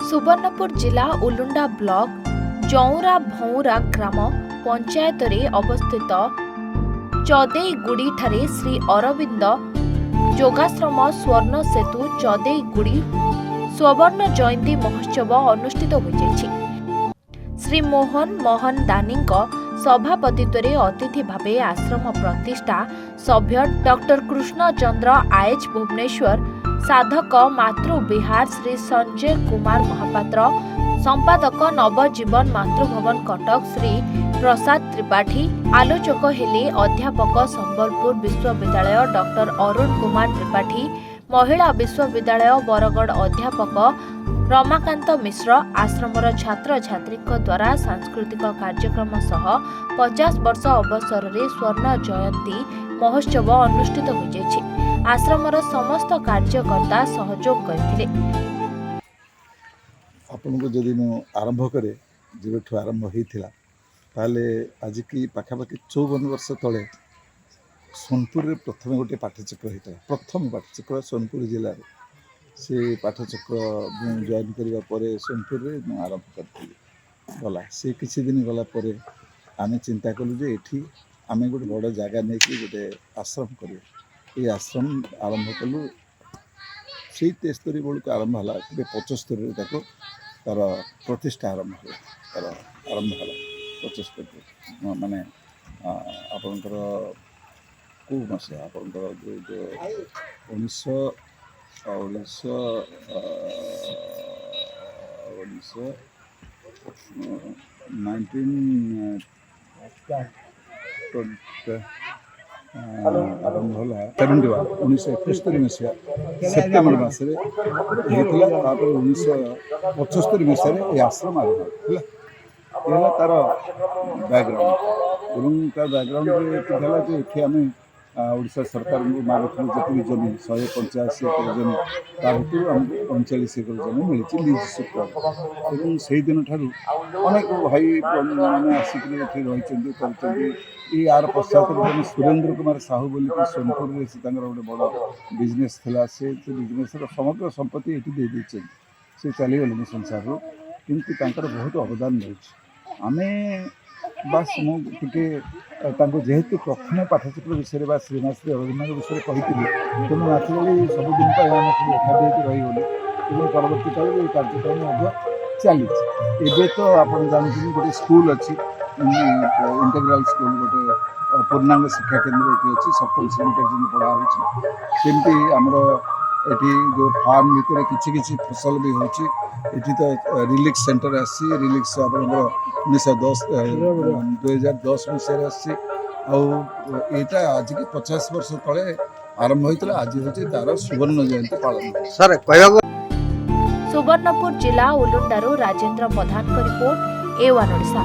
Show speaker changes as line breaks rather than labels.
सुवर्णपुर जिला उलुंडा ब्लॉक जौरा भौरा ग्राम पंचायत रे अवस्थित चौदेईगुड़ी ठारे श्री अरविंद जोगाश्रम स्वर्ण सेतु चौदेईगुड़ी स्वर्ण जयंती महोत्सव अनुष्ठित हो श्री मोहन दानी सभापतित्व अतिथि भावे आश्रम प्रतिष्ठा सभ्य डॉक्टर कृष्ण चंद्र आयच भुवनेश्वर साधक मातृविहार श्री संजय कुमार महापात्र संपादक नवजीवन मातृभवन कटक श्री प्रसाद त्रिपाठी आलोचक हेले अध्यापक संबलपुर विश्वविद्यालय डॉक्टर अरुण कुमार त्रिपाठी महिला विश्वविद्यालय बरगढ़ अध्यापक रमाकांत मिश्र आश्रमर छात्र छात्री द्वारा सांस्कृतिक कार्यक्रम सह 50 वर्ष अवसर में स्वर्ण जयंती महोत्सव अनुष्ठित हो आश्रमर समस्त कार्यकर्ता सहयोग करथिले।
आपनको जदि मु आरंभ करे जेबेठु आरंभ होइथिला ताले आज की पाखापाखि 54 वर्ष तले सोनपुर रे प्रथम गोटे पाठचक्र होता प्रथम पाठचक्र सोनपुर जिले से पाठचक्र जॉइन करने पर सोनपुर रे आरंभ करी गला से किसी दिन गला पर आम चिंता कलु जे एठी आम गोटे बड़ जगह नहीं कि गोटे आश्रम कर ये आश्रम आरंभ कलु से 73 बेलू आरंभ है 75 तार प्रतिष्ठा आरंभ है तार आरंभ है 75 माने आपणकर कौ मसीहा आपणकर जो 1971 मसीहा सेप्टेम्बर मसरे होता 1975 मसीह ये आश्रम आरंभ है तार बैकग्राउंड तार बैकग्राउंड ये आम ओडिशा सरकार मागुल जी जमी 185 एकर जमी ताकू आमको 39 एकर जमी मिली लीज सूत्र से दिन ठार अनेक भाई मैंने आसिक रही ये यार पश्चात जन सुरेंद्र कुमार साहू बोल सोनपुर से गोटे बड़ बिजनेस थिला से बिजनेस समग्र संपत्ति ये दे देते से चलीगले संसार किंतु बहुत अवदान रही आम बास मुझे जेहेतु प्रथम पाठचक्र विषय बा श्रीनाथ श्री अरविंद विषय कही तेणु नाचुराली सबुदिन आम सब एकाठी रहीगले परवर्ती काल ये कार्यक्रम चली एवं तो आप जानते गोटे स्कूल अच्छी इंटेग्राल स्कूल गोटे पूर्णांग शिक्षा केन्द्र ये अच्छी सप्तम श्रेणी पर्यटन पढ़ा होमती आमर ये जो फार्म भितर किसी फसल भी होती तो रिलिक्स सेंटर आसी रिलिक्स आप 2010 मसीह आटा आज की 50 वर्ष तले आरंभ होता आज हूँ तार सुवर्ण जयंती पालन।
सुवर्णपुर जिला उलुंडारू राजेंद्र प्रधान रिपोर्ट A1 ओडिशा।